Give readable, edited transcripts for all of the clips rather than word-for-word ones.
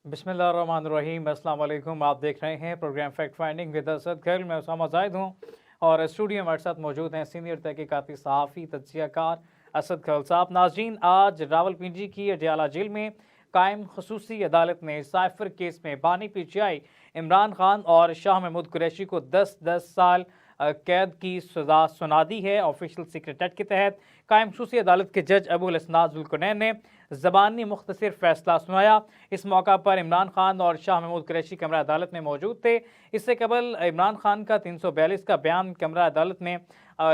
बिस्मिल्लाहिर्रहमानिर्रहीम, अस्सलाम वालेकुम। आप देख रहे हैं programme fact finding with Asad Khail. मैं उसामा जाहिद हूँ और स्टूडियो में हमारे साथ मौजूद हैं सीनियर तहकीकाती सहाफ़ी तज्ज़ियाकार असद खैल साहब। नाज़रीन, आज रावलपिंडी की अडियाला जेल में कायम खसूसी अदालत ने साइफर केस में बानी PTI इमरान खान और शाह महमूद कुरैशी को 10-10 साल कैद की सजा सुना दी है। ऑफिशियल सीक्रेट एक्ट के तहत कायम खसूसी अदालत के जज अबुल हसनात जुल्करनैन ने ज़बानी मुख्तसर फैसला सुनाया। इस मौका पर इमरान खान और शाह महमूद कुरैशी कमरा अदालत में मौजूद थे। इससे कबल इमरान खान का 342 का बयान कमरा अदालत में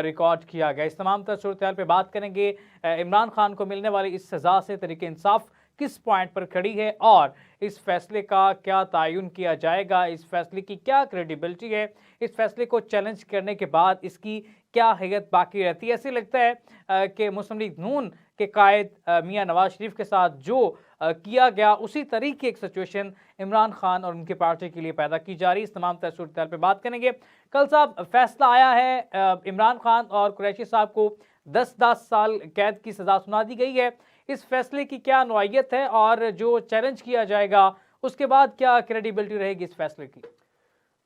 रिकॉर्ड किया गया। इस तमाम तर सूरत हाल पर बात करेंगे। इमरान खान को मिलने वाली इस सज़ा से तरीके इंसाफ किस पॉइंट पर खड़ी है और इस फैसले का क्या तयन किया जाएगा, इस फैसले की क्या क्रेडिबिलिटी है, इस फैसले को चैलेंज करने के बाद इसकी क्या हैयत बाकी रहती है। ऐसे लगता है कि मुस्लिम लीग नून के कायद मियां नवाज शरीफ के साथ जो किया गया उसी तरीके एक सिचुएशन इमरान खान और उनकी पार्टी के लिए पैदा की जा रही है। इस तमाम सूरत पर बात करेंगे। कल साहब फैसला आया है, इमरान खान और कुरैशी साहब को 10-10 साल कैद की सजा सुना दी गई है। इस फैसले की क्या नौइयत है और जो चैलेंज किया जाएगा उसके बाद क्या क्रेडिबिलिटी रहेगी इस फैसले की?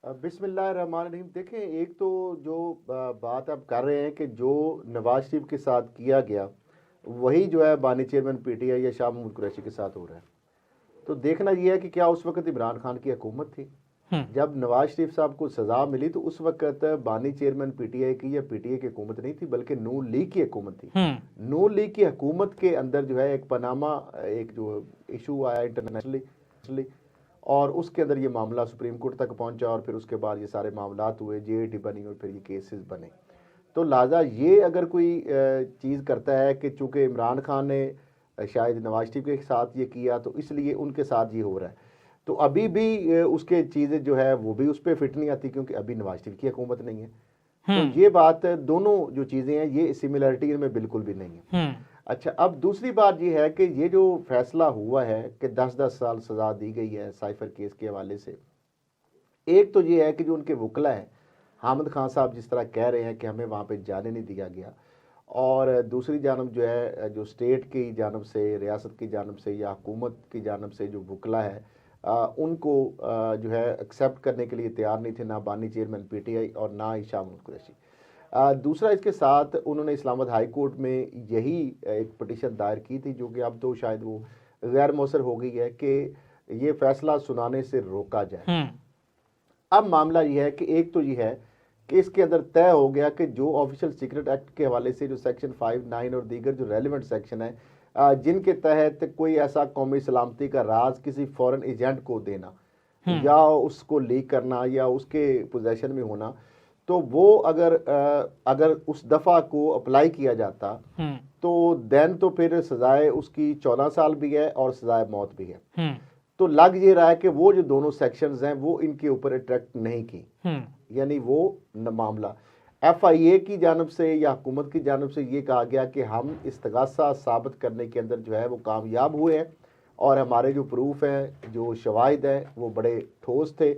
बिस्मिल्लाहिर्रहमानिर्रहीम। देखें, एक तो जो बात आप कर रहे हैं कि जो नवाज शरीफ के साथ किया गया वही जो है बानी चेयरमैन PTI या शाह महमूद कुरैशी के साथ हो रहा है। तो देखना यह है कि क्या उस वक्त इमरान खान की हुकूमत थी जब नवाज शरीफ साहब को सजा मिली, तो उस वक्त बानी चेयरमैन PTI की या PTI की हुकूमत नहीं थी बल्कि नून लीग की हुकूमत थी। नून लीग की हुकूमत के अंदर जो है एक पनामा एक जो इशू आया इंटरनेशनली और उसके अंदर ये मामला सुप्रीम कोर्ट तक पहुंचा और फिर उसके बाद ये सारे मामलात हुए, JIT बनी और फिर ये केसेस बने। तो लिहाजा ये अगर कोई चीज़ करता है कि चूँकि इमरान खान ने शायद नवाज शरीफ के साथ ये किया तो इसलिए उनके साथ ये हो रहा है, तो अभी भी उसके चीज़ें जो है वो भी उस पर फिट नहीं आती क्योंकि अभी नवाज शरीफ की हुकूमत नहीं है। तो ये बात दोनों जो चीज़ें हैं ये सिमिलरिटी इनमें बिल्कुल भी नहीं है। अच्छा, अब दूसरी बात ये है कि ये जो फैसला हुआ है कि 10-10 साल सजा दी गई है साइफर केस के हवाले से, एक तो ये है कि जो उनके वकला हैं हामिद खान साहब जिस तरह कह रहे हैं कि हमें वहाँ पे जाने नहीं दिया गया, और दूसरी जानब जो है जो स्टेट की जानब से, रियासत की जानब से या हुकूमत की जानब से जो वकला है उनको जो है एक्सेप्ट करने के लिए तैयार नहीं थे, ना बानी चेयरमैन PTI और ना ही शाह महमूद कुरैशी। दूसरा, इसके साथ उन्होंने इस्लामाबाद हाई कोर्ट में यही एक पटिशन दायर की थी जो कि अब तो शायद वो गैर मौसर हो गई है कि ये फैसला सुनाने से रोका जाए। अब मामला ये है कि एक तो ये है कि इसके अंदर तय हो गया कि जो ऑफिशियल सीक्रेट एक्ट के हवाले से जो सेक्शन 5, 9 और दीगर जो रेलिवेंट सेक्शन है जिनके तहत कोई ऐसा कौमी सलामती का राज किसी फॉरेन एजेंट को देना या उसको लीक करना या उसके पोजेशन में होना, तो वो अगर उस दफ़ा को अप्लाई किया जाता तो देन तो फिर सजाए उसकी 14 साल भी है और सजाए मौत भी है। तो लग ये रहा है कि वो जो दोनों सेक्शंस हैं वो इनके ऊपर अट्रैक्ट नहीं की, यानी वो मामला FIA की जानब से या हुकूमत की जानब से ये कहा गया कि हम इस्तगासा साबित करने के अंदर जो है वो कामयाब हुए हैं और हमारे जो प्रूफ हैं, जो शवाहिद हैं वो बड़े ठोस थे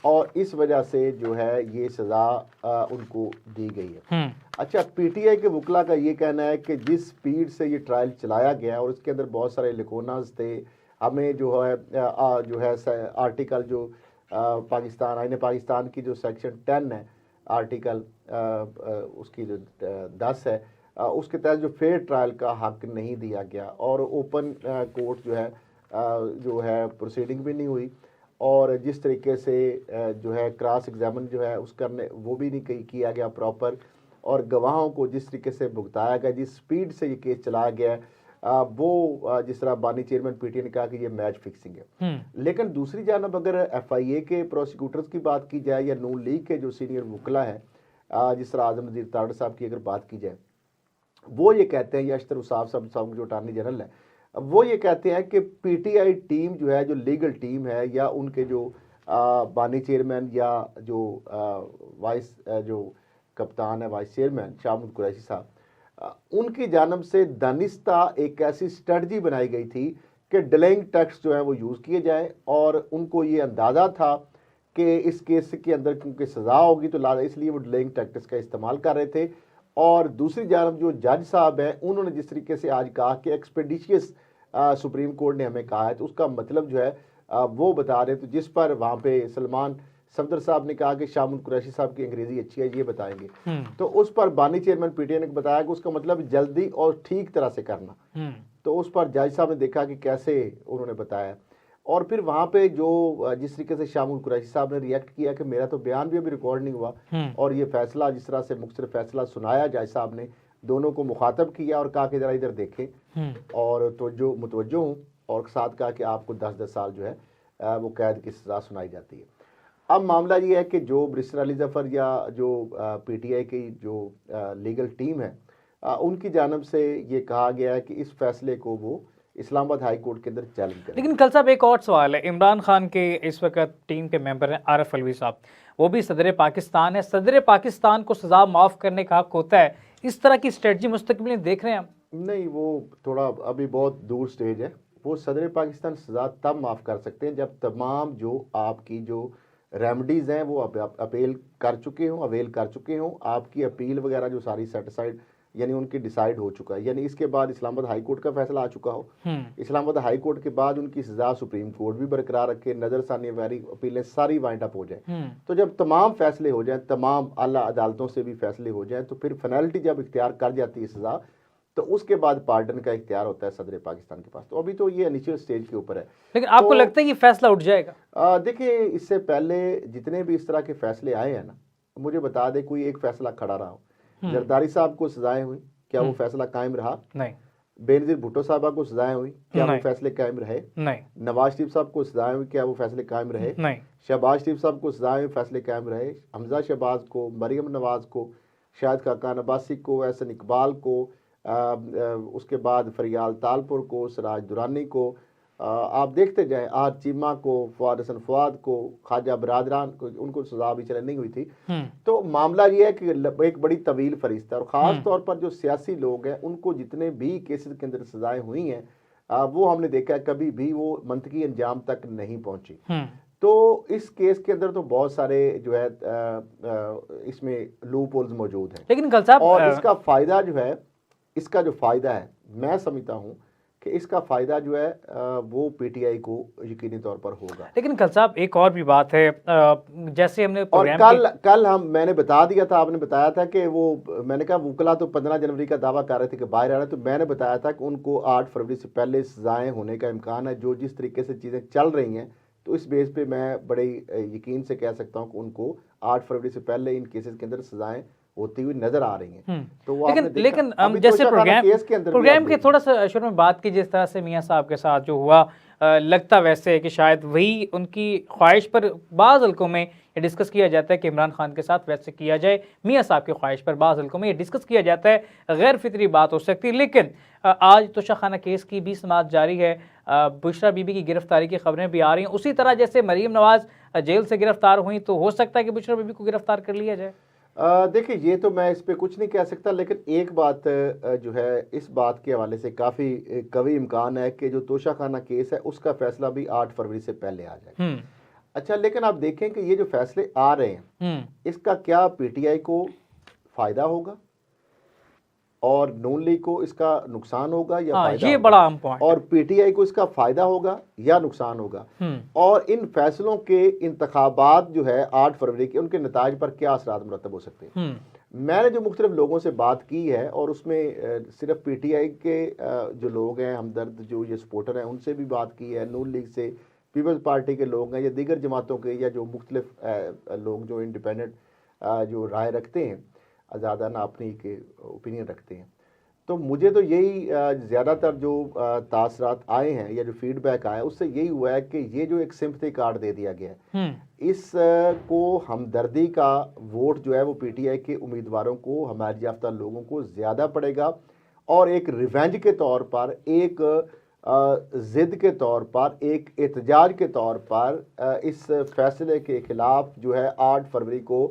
और इस वजह से जो है ये सज़ा उनको दी गई है। अच्छा, PTI के वकला का ये कहना है कि जिस स्पीड से ये ट्रायल चलाया गया और इसके अंदर बहुत सारे लिकोनास थे, हमें जो है आर्टिकल जो पाकिस्तान आईन पाकिस्तान की जो सेक्शन 10 है आर्टिकल उसकी जो 10 है उसके तहत जो फेयर ट्रायल का हक नहीं दिया गया और ओपन कोर्ट जो है प्रोसीडिंग भी नहीं हुई और जिस तरीके से जो है क्रॉस एग्जामिन जो है उस करने वो भी नहीं किया गया प्रॉपर और गवाहों को जिस तरीके से भुगताया गया, जिस स्पीड से ये केस चलाया गया वो जिस तरह बानी चेयरमैन PTI ने कहा कि ये मैच फिक्सिंग है। लेकिन दूसरी जानब अगर FIA के प्रोसिक्यूटर्स की बात की जाए या नून लीग के जो सीनियर वकला है जिस तरह आजम नज़ीर तारड़ साहब की अगर बात की जाए, वो ये कहते हैं, या अशतर उसाफ साहब जो अटार्नी जनरल है वो ये कहते हैं कि PTI टीम जो है, जो लीगल टीम है या उनके जो बानी चेयरमैन या जो वाइस जो कप्तान है वाइस चेयरमैन शाह महमूद कुरैशी साहब, उनकी जानब से दानिस्ता एक ऐसी स्ट्रेटजी बनाई गई थी कि डिलेइंग टैक्स जो है वो यूज़ किए जाए और उनको ये अंदाज़ा था कि इस केस के अंदर क्योंकि सज़ा होगी तो लाजा इसलिए वो डिलेइंग टैक्टिक्स का इस्तेमाल कर रहे थे। और दूसरी जानब जो जज साहब हैं उन्होंने जिस तरीके से आज कहा कि एक्सपेडिशियस सुप्रीम कोर्ट ने हमें कहा है, तो उसका मतलब जो है वो बता रहे हैं। तो जिस पर वहाँ पे सलमान सफदर साहब ने कहा कि शामुल कुरैशी साहब की अंग्रेजी अच्छी है, ये बताएंगे। तो उस पर बानी चेयरमैन पीटीआई ने बताया कि उसका मतलब जल्दी और ठीक तरह से करना। तो उस पर जज साहब ने देखा कि कैसे उन्होंने बताया, और फिर वहाँ पे जो जिस तरीके से शामुल कुरैशी साहब ने रिएक्ट किया कि मेरा तो बयान भी अभी रिकॉर्ड नहीं हुआ, और ये फैसला जिस तरह से मुख्तलिफ फैसला सुनाया जज साहब ने, दोनों को मुखातब किया और कहा कि जरा इधर देखें और तो जो मुतवज्जो हूँ, और साथ कहा कि आपको 10-10 साल जो है वो कैद की सजा सुनाई जाती है। अब मामला ये है कि जो बैरिस्टर अली जफर या जो पीटीआई की जो लीगल टीम है, उनकी जानब से ये कहा गया है कि इस फैसले को वो इस्लामाबाद हाई कोर्ट के अंदर चैलेंज करें। लेकिन कल साहब एक और सवाल है, इमरान खान के इस वक्त टीम के मेंबर हैं आरिफ अलवी साहब, वो भी सदर पाकिस्तान है, सदर पाकिस्तान को सजा माफ़ करने का हक होता है, इस तरह की स्ट्रेटजी मुस्तकबिल में देख रहे हैं हम? नहीं, वो थोड़ा अभी बहुत दूर स्टेज है। वो सदर पाकिस्तान सजा तब माफ़ कर सकते हैं जब तमाम जो आपकी जो रेमडीज़ हैं वो अवेल कर चुके हों, आपकी अपील वगैरह जो सारी सेटिसाइड यानी उनकी डिसाइड हो चुका है, यानी इसके बाद इस्लामाबाद हाई कोर्ट का फैसला आ चुका हो, इस्लामाबाद हाई कोर्ट के बाद उनकी सजा सुप्रीम कोर्ट भी बरकरार रखे, नजरसानी वगैरह अपीलें सारी वाइंड अप हो जाए। तो जब तमाम फैसले हो जाएं, तमाम आला अदालतों से भी फैसले हो जाएं, तो फिर फाइनलिटी जब इख्तियार कर जाती है सजा, तो उसके बाद पार्डन का इख्तियार होता है सदर पाकिस्तान के पास। तो अभी तो ये इनिशियल स्टेज के ऊपर है। लेकिन आपको लगता है ये फैसला उठ जाएगा? देखिए, इससे पहले जितने भी इस तरह के फैसले आए हैं ना, मुझे बता दे कोई एक फैसला खड़ा रहा हो। जरदारी साहब को सजाएं हुई, क्या वो फैसला कायम रहा? नहीं। बेनजीर भुट्टो साहबा को सजाएं हुई, क्या वो फैसले कायम रहे? नहीं। नवाज शरीफ साहब को सजाएं हुई, क्या वो फैसले कायम रहे? नहीं। शहबाज शरीफ साहब को सजाएं हुई, फैसले कायम रहे? हमजा शहबाज को, मरियम नवाज को, शाहिद खाकान अब्बासी को, एहसन इकबाल को, उसके बाद फरियाल तालपुर को, सराज दुरानी को, आप देखते जाएं, आर चीमा को, फवाद हसन फवाद को, ख्वाजा बरादरान को, उनको सजा अभी चले नहीं हुई थी। तो मामला ये है कि एक बड़ी तवील फरिश्ता है, और ख़ास तौर पर जो सियासी लोग हैं उनको जितने भी केसेस के अंदर सजाएं हुई हैं, वो हमने देखा है कभी भी वो मंतकी अंजाम तक नहीं पहुंची। तो इस केस के अंदर तो बहुत सारे जो है इसमें लूप होल्स मौजूद हैं। लेकिन कल साहब, और इसका फ़ायदा जो है, इसका जो फ़ायदा है, मैं समझता हूँ कि इसका फ़ायदा जो है वो पीटीआई को यकीनी तौर पर होगा। लेकिन कल साहब एक और भी बात है, जैसे हमने और कल मैंने बता दिया था, आपने बताया था कि वो, मैंने कहा वुकला तो 15 जनवरी का दावा कर रहे थे कि बाहर आ रहे, तो मैंने बताया था कि उनको 8 फरवरी से पहले सजाएं होने का इम्कान है। जो जिस तरीके से चीज़ें चल रही हैं, तो इस बेस पे मैं बड़े यकीन से कह सकता हूँ कि उनको 8 फरवरी से पहले इन केसेस के अंदर सजाएं होती हुई नजर आ रही हैं। तो वो लेकिन हम जैसे प्रोग्राम के थोड़ा सा शुरू में बात की, जिस तरह से मियां साहब के साथ जो हुआ, लगता वैसे है कि शायद वही उनकी ख्वाहिश पर बाज़ हल्कों में ये डिस्कस किया जाता है कि इमरान खान के साथ वैसे किया जाए। मियां साहब की ख्वाहिश पर बाज़ हल्कों में ये डिस्कस किया जाता है, गैर फितरी बात हो सकती है। लेकिन आज तोशाखाना केस की भी समाअत जारी है, बुशरा बीबी की गिरफ्तारी की खबरें भी आ रही हैं। उसी तरह जैसे मरीम नवाज जेल से गिरफ्तार हुई, तो हो सकता है कि बुशरा बीबी को गिरफ्तार कर लिया जाए। देखिए, ये तो मैं इस पे कुछ नहीं कह सकता, लेकिन एक बात जो है, इस बात के हवाले से काफ़ी कवी इम्कान है कि जो तोशाखाना केस है उसका फैसला भी 8 फरवरी से पहले आ जाए। अच्छा, लेकिन आप देखें कि ये जो फैसले आ रहे हैं, इसका क्या पीटीआई को फ़ायदा होगा और नून लीग को इसका नुकसान होगा या फायदा? ये बड़ा अहम पॉइंट। और पीटीआई को इसका फायदा होगा या नुकसान होगा? और इन फैसलों के इंतखाबात जो है 8 फरवरी के, उनके नताज पर क्या असरात मुरतब हो सकते हैं? मैंने जो मुख्तलिफ लोगों से बात की है, और उसमें सिर्फ पीटीआई के जो लोग हैं, हमदर्द जो ये सपोर्टर हैं, उनसे भी बात की है, नून लीग से, पीपल्स पार्टी के लोग हैं, या दीगर जमातों के, या जो मुख्तलिफ लोग जो इंडिपेंडेंट जो राय रखते हैं, आज़ादाना अपनी के ओपिनियन रखते हैं। तो मुझे तो यही ज़्यादातर जो तासरात आए हैं या जो फीडबैक आया, उससे यही हुआ है कि ये जो एक सिंपथी कार्ड दे दिया गया है, इस को हमदर्दी का वोट जो है वो पीटीआई के उम्मीदवारों को, हमारे याफ्ता लोगों को ज़्यादा पड़ेगा, और एक रिवेंज के तौर पर, एक ज़िद के तौर पर, एक एहतजाज के तौर पर इस फैसले के खिलाफ जो है 8 फरवरी को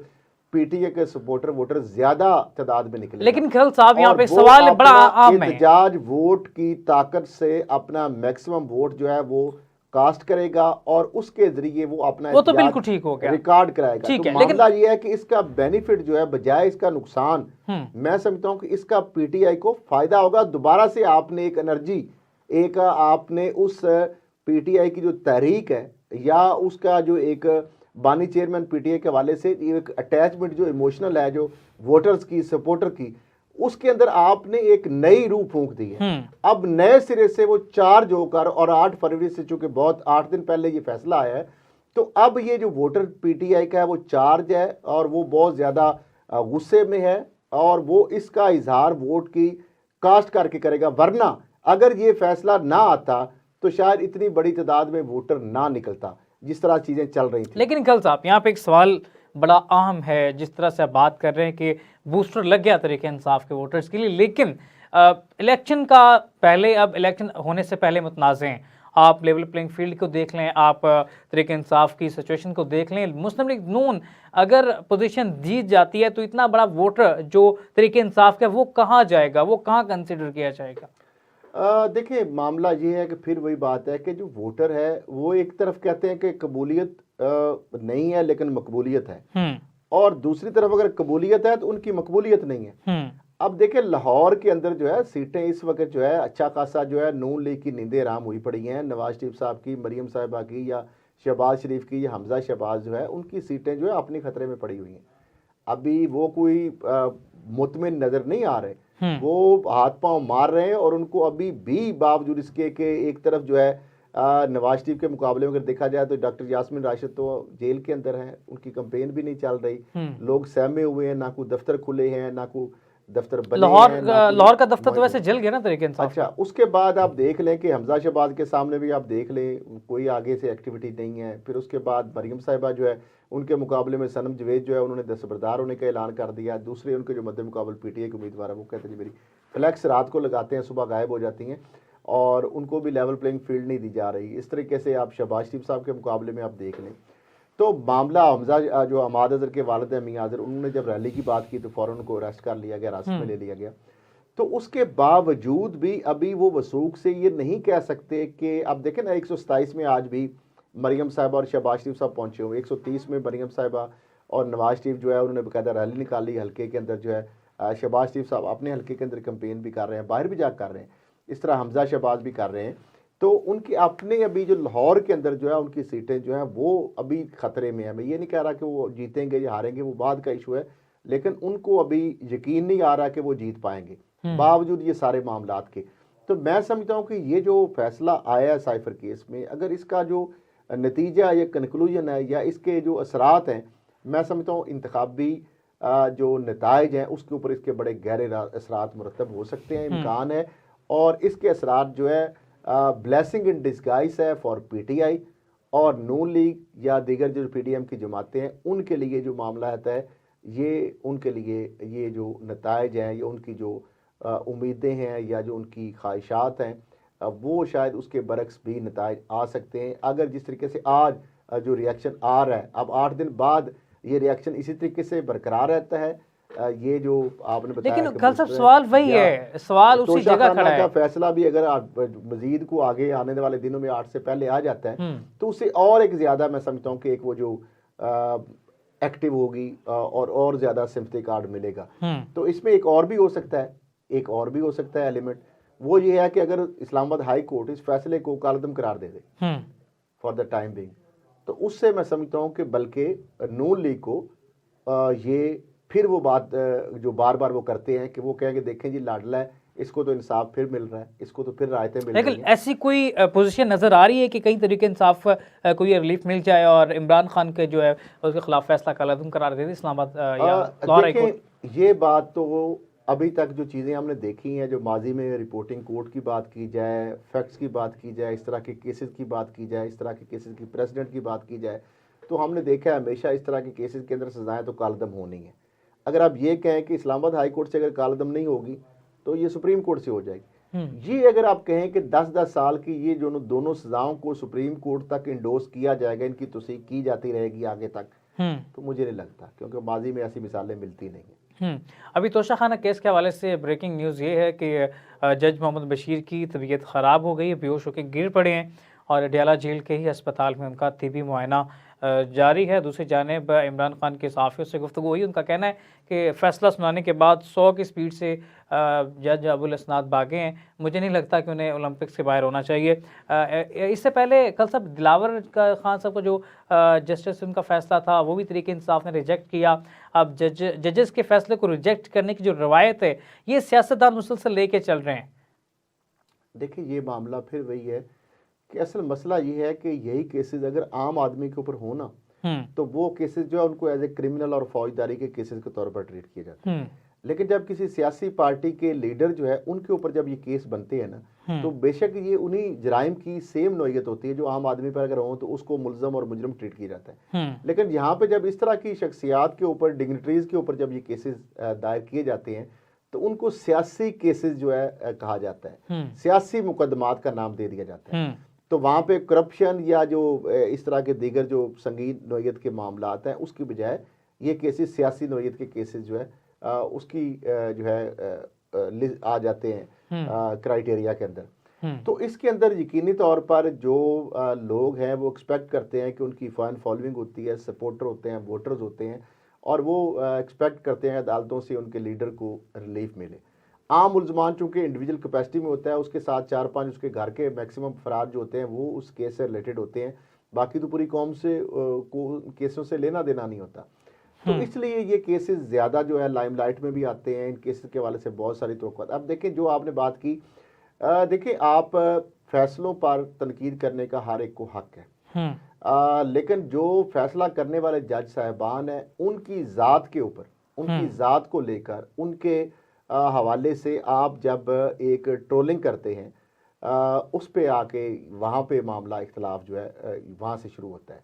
पीटीए के सपोर्टर वोटर ज्यादा तादाद में निकले। लेकिन खल साहब, यहाँ पे सवाल बड़ा आम है, एहतजाज वोट की ताकत से अपना मैक्सिमम वोट जो है वो कास्ट करेगा, और उसके जरिए वो अपना, वो तो बिल्कुल ठीक हो गया, रिकॉर्ड कराएगा। ठीक तो है, मामला ये है कि इसका बेनिफिट जो है बजाय इसका नुकसान, मैं समझता हूँ कि इसका पीटीआई को फायदा होगा। दोबारा से आपने एक एनर्जी, एक आपने उस पीटीआई की जो तहरीक है या उसका जो एक बानी चेयरमैन पीटीआई के हवाले से एक अटैचमेंट जो इमोशनल है, जो वोटर्स की, सपोर्टर की, उसके अंदर आपने एक नई रूह फूंक दी है। अब नए सिरे से वो चार्ज होकर, और 8 फरवरी से चूंकि बहुत 8 दिन पहले ये फैसला आया है, तो अब ये जो वोटर पीटीआई का है वो चार्ज है और वो बहुत ज्यादा गुस्से में है और वो इसका इजहार वोट की कास्ट करके करेगा। वरना अगर ये फैसला ना आता तो शायद इतनी बड़ी तादाद में वोटर ना निकलता जिस तरह चीजें चल रही थी। लेकिन कल साहब यहाँ पे एक सवाल बड़ा अहम है, जिस तरह से आप बात कर रहे हैं कि बूस्टर लग गया तरीके इंसाफ के वोटर्स के लिए, लेकिन इलेक्शन का पहले, अब इलेक्शन होने से पहले मुतनाज़ हैं। आप लेवल प्लेइंग फील्ड को देख लें, आप तरीके इंसाफ की सिचुएशन को देख लें। मुस्लिम लीग नून अगर पोजीशन जीत जाती है तो इतना बड़ा वोटर जो तरीके इंसाफ का वो कहाँ जाएगा, वो कहाँ कंसिडर किया जाएगा? देखिए, मामला ये है कि फिर वही बात है कि जो वोटर है वो एक तरफ कहते हैं कि कबूलियत नहीं है लेकिन मकबूलियत है, और दूसरी तरफ अगर कबूलियत है तो उनकी मकबूलियत नहीं है। अब देखिए, लाहौर के अंदर जो है सीटें इस वक्त जो है अच्छा खासा जो है नून लीग की नींदें आराम हुई पड़ी हैं। नवाज शरीफ साहब की, मरियम साहिबा की, या शहबाज शरीफ की, या हमजा शहबाज जो है, उनकी सीटें जो है अपने खतरे में पड़ी हुई हैं। अभी वो कोई मुतमिन नजर नहीं आ रहे, वो हाथ पांव मार रहे हैं, और उनको अभी भी बावजूद इसके कि एक तरफ जो है नवाज शरीफ के मुकाबले में अगर देखा जाए तो डॉक्टर यास्मीन राशिद तो जेल के अंदर हैं, उनकी कंपेन भी नहीं चल रही, लोग सहमे हुए हैं, ना कोई दफ्तर खुले हैं, ना कोई दफ्तर बने हैं। लाहौर का दफ्तर तो वैसे जल गया ना तरीके इंसाफ। अच्छा, उसके बाद आप देख लें कि हमजा शहबाज के सामने भी आप देख लें कोई आगे से एक्टिविटी नहीं है। फिर उसके बाद मरियम साहिबा जो है, उनके मुकाबले में सनम जवेद जो है उन्होंने दस्तबरदार होने का ऐलान कर दिया। दूसरे उनके जो मद्दे मुकाबले पीटीआई के उम्मीदवार है वो कहते हैं मेरी फ्लैक्स रात को लगाते हैं, सुबह गायब हो जाती हैं, और उनको भी लेवल प्लेइंग फील्ड नहीं दी जा रही। इस तरीके से आप शहबाज शरीफ साहब के मुकाबले में आप देख लें तो मामला हमजा जो अमाद अजहर के वालिद हैं मियां अजहर, उन्होंने जब रैली की बात की तो फौरन उनको अरेस्ट कर लिया गया, हिरासत में ले लिया गया। तो उसके बावजूद भी अभी वो वसूख से ये नहीं कह सकते कि अब देखें ना 127 में आज भी मरियम साहिबा और शहबाज शरीफ साहब पहुंचे हुए। 130 में मरियम साहिबा और नवाज शरीफ जो है उन्होंने बाकायदा रैली निकाली हल्के के अंदर, जो है शहबाज शरीफ साहब अपने हल्के के अंदर कैंपेन भी कर रहे हैं, बाहर भी जाकर कर रहे हैं, इस तरह हमजा शहबाज भी कर रहे हैं। तो उनकी अपने अभी जो लाहौर के अंदर जो है उनकी सीटें जो हैं वो अभी खतरे में है। मैं ये नहीं कह रहा कि वो जीतेंगे या हारेंगे, वो बाद का इशू है, लेकिन उनको अभी यकीन नहीं आ रहा कि वो जीत पाएंगे बावजूद ये सारे मामलात के। तो मैं समझता हूँ कि ये जो फैसला आया है साइफर केस में, अगर इसका जो नतीजा या कंक्लूजन है या इसके जो असरात हैं, मैं समझता हूँ इंतखाबी जो नताइज हैं उसके ऊपर इसके बड़े गहरे असरात मुरतब हो सकते हैं, इम्कान है। और इसके असरात जो है ब्लेसिंग इन डिस्गाइज है फॉर पीटीआई और नून लीग या दीगर जो पीडीएम की जमातें हैं, उनके लिए जो मामला आता है, ये उनके लिए ये जो नताइज हैं या उनकी जो उम्मीदें हैं या जो उनकी ख्वाहिशात हैं, वो शायद उसके बरक्स भी नताइज आ सकते हैं। अगर जिस तरीके से आज जो रिएक्शन आ रहा है, अब 8 दिन बाद ये रिएक्शन इसी तरीके से बरकरार रहता है, ये जो आपने बताया। लेकिन कल सब सवाल वही है, सवाल उसी जगह खड़ा है। का फैसला भी अगर मजीद को आगे आने वाले दिनों में 8 से पहले आ जाता है तो उससे और एक ज्यादा मैं समझता हूँ कि एक वो जो एक्टिव होगी और ज्यादा सिंपैथी कार्ड मिलेगा। तो इसमें एक और भी हो सकता है, एक और भी हो सकता है एलिमेंट, वो ये है कि अगर इस्लामाबाद हाई कोर्ट इस फैसले को कालदम करार दे दे फॉर द टाइम बिंग, तो उससे मैं समझता हूँ कि बल्कि नून लीग को ये फिर वो बात जो बार बार वो करते हैं कि वो कहेंगे देखें जी लाडला है, इसको तो इंसाफ फिर मिल रहा है, इसको तो फिर रायतें मिल रही हैं। लेकिन ऐसी कोई पोजीशन नजर आ रही है कि कई तरीके इंसाफ कोई रिलीफ मिल जाए और इमरान खान के जो है उसके खिलाफ फैसला कालदम करार दे दे इस्लामाबाद या लाहौर हाई कोर्ट? ये बात तो अभी तक जो चीज़ें हमने देखी हैं, जो माजी में रिपोर्टिंग कोर्ट की बात की जाए, फैक्ट्स की बात की जाए, इस तरह के केसेस की बात की जाए, इस तरह के केसेस की प्रेसिडेंट की बात की जाए, तो हमने देखा है हमेशा इस तरह के केसेस के अंदर सजाएं तो कालदम होनी है। अगर आप ये कहें कि इस्लामाबाद हाई कोर्ट से अगर कालदम नहीं होगी तो ये सुप्रीम कोर्ट से हो जाएगी। ये अगर आप कहें कि 10-10 साल की ये जो दोनों सजाओं को सुप्रीम कोर्ट तक इंडोर्स किया जाएगा, इनकी तौसीक की जाती रहेगी आगे तक, तो मुझे नहीं लगता, क्योंकि माजी में ऐसी मिसालें मिलती नहीं हैं। अभी तोशाखाना केस के हवाले से ब्रेकिंग न्यूज़ ये है कि जज मोहम्मद बशीर की तबीयत ख़राब हो गई, बेहोश होकर गिर पड़े हैं और डयाला जेल के ही अस्पताल में उनका तिबी मुआयना जारी है। दूसरी जानिब इमरान खान के सहाफ़ियों से गुफ्तगू हुई, उनका कहना है कि फ़ैसला सुनाने के बाद 100 की स्पीड से जज अबुल इसनाद भागे हैं। मुझे नहीं लगता कि उन्हें ओलंपिक्स से बाहर होना चाहिए। इससे पहले कल साहब दिलावर खान साहब का जो जस्टिस उनका फ़ैसला था वो भी तरीके इंसाफ ने रिजेक्ट किया। अब जजेस के फ़ैसले को रिजेक्ट करने की जो रवायत है ये सियासतदान मुसलसल लेके चल रहे हैं। देखिए ये मामला फिर वही है कि असल मसला ये है कि यही केसेस अगर आम आदमी के ऊपर हो ना तो वो केसेस जो है उनको एज ए क्रिमिनल और फौजदारी के केसेस के तौर पर ट्रीट किए जाते हैं। लेकिन जब किसी सियासी पार्टी के लीडर जो है उनके ऊपर जब ये केस बनते हैं ना तो बेशक ये उन्हीं जराइम की सेम नौयत होती है जो आम आदमी पर अगर हो तो उसको मुलजम और मुजरम ट्रीट किया जाता है। लेकिन यहाँ पे जब इस तरह की शख्सियात के ऊपर, डिग्निटरीज के ऊपर जब ये केसेस दायर किए जाते हैं तो उनको सियासी केसेस जो है कहा जाता है, सियासी मुकदमात का नाम दे दिया जाता है। तो वहाँ पे करप्शन या जो इस तरह के दीगर जो संगीन नौयत के मामला आता है उसकी बजाय ये केसेस सियासी नौयत के केसेस जो है उसकी जो है आ जाते हैं क्राइटेरिया के अंदर। तो इसके अंदर यकीनी तौर पर जो लोग हैं वो एक्सपेक्ट करते हैं कि उनकी फैन फॉलोइंग होती है, सपोर्टर होते हैं, वोटर्स होते हैं और वो एक्सपेक्ट करते हैं अदालतों से उनके लीडर को रिलीफ मिले। आम मुलजमान चूंकि इंडिविजुअल कैपेसिटी में होता है, उसके साथ 4-5 उसके घर के मैक्सिमम अफराद जो होते हैं वो उस केस से रिलेटेड होते हैं, बाकी तो पूरी कौम से को केसों से लेना देना नहीं होता। तो इसलिए ये केसेस ज़्यादा जो है लाइमलाइट में भी आते हैं। इन केसेस के हवाले से बहुत सारी तवक्कुआत। अब देखें जो आपने बात की, देखिए आप फैसलों पर तनकीद करने का हर एक को हक है, लेकिन जो फैसला करने वाले जज साहिबान हैं उनकी ज़ात के ऊपर, उनकी ज़ात को लेकर उनके हवाले से आप जब एक ट्रोलिंग करते हैं उस पे आके वहाँ पे मामला इख्तलाफ जो है वहाँ से शुरू होता है।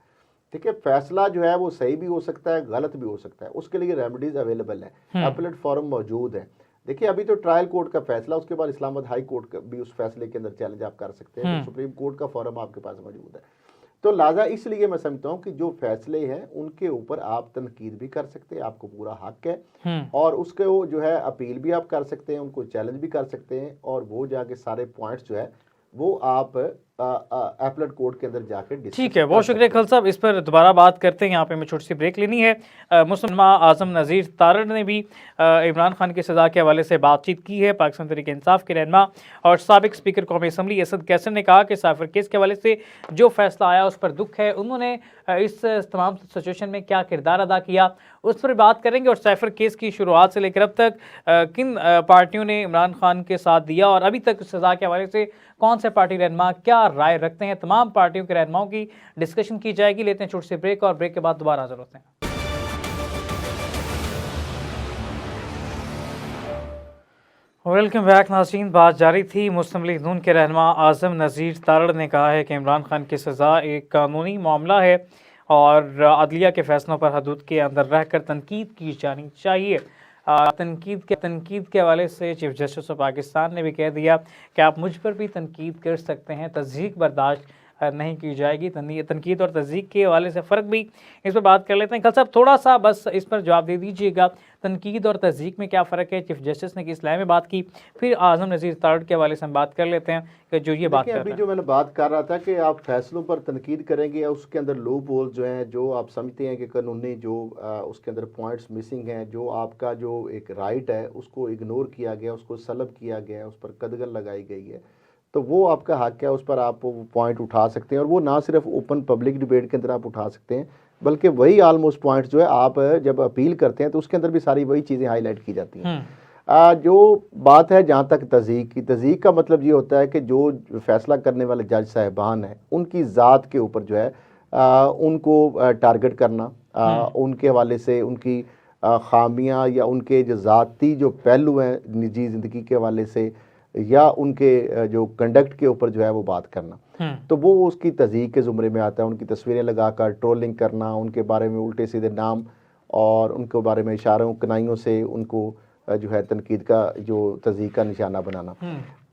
ठीक है, फैसला जो है वो सही भी हो सकता है, गलत भी हो सकता है, उसके लिए रेमेडीज अवेलेबल है, अपीलेट फॉरम मौजूद है। देखिए अभी तो ट्रायल कोर्ट का फैसला, उसके बाद इस्लामाबाद हाई कोर्ट का भी उस फैसले के अंदर चैलेंज आप कर सकते हैं, तो सुप्रीम कोर्ट का फॉरम आपके पास मौजूद है। तो लिहाजा इसलिए मैं समझता हूँ कि जो फैसले हैं उनके ऊपर आप तनकीद भी कर सकते हैं, आपको पूरा हक है, और उसके वो जो है अपील भी आप कर सकते हैं, उनको चैलेंज भी कर सकते हैं, और वो जाके सारे पॉइंट्स जो है वो आप अपीलेट कोर्ट के अंदर जाकर डिस्कस। ठीक है, बहुत शुक्रिया खल साहब। इस पर दोबारा बात करते हैं, यहाँ पे हमें छोटी सी ब्रेक लेनी है। मुस्लिम आज़म नज़ीर तारड़ ने भी इमरान खान की सज़ा के हवाले से बातचीत की है। पाकिस्तान तहरीक इंसाफ के रहनुमा और साबिक स्पीकर कौमी असम्बली असद कैसर ने कहा कि साइफर केस के हवाले से जो फैसला आया उस पर दुख है। उन्होंने इस तमाम सिचुएशन में क्या किरदार अदा किया उस पर बात करेंगे, और साइफर केस की शुरुआत से लेकर अब तक किन पार्टियों ने इमरान खान के साथ दिया और अभी तक सज़ा के हवाले से कौन से पार्टी रहनुमा क्या राय रखते हैं, तमाम पार्टियों के रहनुमाओं की डिस्कशन की जाएगी। लेते हैं छोटी सी ब्रेक और ब्रेक के बाद दोबारा हाजिर होते हैं। वेलकम बैक नाज़रीन। बात जारी थी। मुस्लिम लीग नून के रहनुमा आज़म नज़ीर तारड़ ने कहा है कि इमरान खान की सज़ा एक कानूनी मामला है और अदलिया के फैसलों पर हदूद के अंदर रहकर तनकीद की जानी चाहिए। तनकीद के हवाले से चीफ जस्टिस ऑफ पाकिस्तान ने भी कह दिया कि आप मुझ पर भी तनकीद कर सकते हैं, तज़हीक बर्दाश्त नहीं की जाएगी। तनकीद और तज़हीक के हवाले से फ़र्क भी इस पर बात कर लेते हैं। कल साहब थोड़ा सा बस इस पर जवाब दे दीजिएगा, तनकीद और तज़हीक में क्या फ़र्क है? चीफ जस्टिस ने किस लाइन में बात की, फिर आज़म नज़ीर तारड़ के हवाले से हम बात कर लेते हैं कि जो ये बात कर अभी जो मैंने बात कर रहा था कि आप फैसलों पर तनकीद करेंगे या उसके अंदर लूप होल जो हैं, जो आप समझते हैं कि कानूनी जो उसके अंदर पॉइंट्स मिसिंग हैं, जो आपका जो एक राइट है उसको इग्नोर किया गया, उसको सलब किया गया, उस पर कदगन लगाई गई है, तो वो आपका हक है, उस पर आप वो पॉइंट उठा सकते हैं। और वो ना सिर्फ ओपन पब्लिक डिबेट के अंदर आप उठा सकते हैं, बल्कि वही ऑलमोस्ट पॉइंट जो है आप जब अपील करते हैं तो उसके अंदर भी सारी वही चीज़ें हाईलाइट की जाती हैं। जो बात है जहाँ तक तज़हीक की, तज़हीक का मतलब ये होता है कि जो फैसला करने वाले जज साहिबान हैं उनकी ज़ात के ऊपर जो है उनको टारगेट करना, उनके हवाले से उनकी खामियाँ या उनके जो ज़ाती जो पहलू हैं निजी ज़िंदगी के हवाले से या उनके जो कंडक्ट के ऊपर जो है वो बात करना, तो वो उसकी तज़हीक के ज़ुमरे में आता है। उनकी तस्वीरें लगाकर ट्रोलिंग करना, उनके बारे में उल्टे सीधे नाम और उनके बारे में इशारों कनाइयों से उनको जो है तनकीद का जो तज़हीक का निशाना बनाना,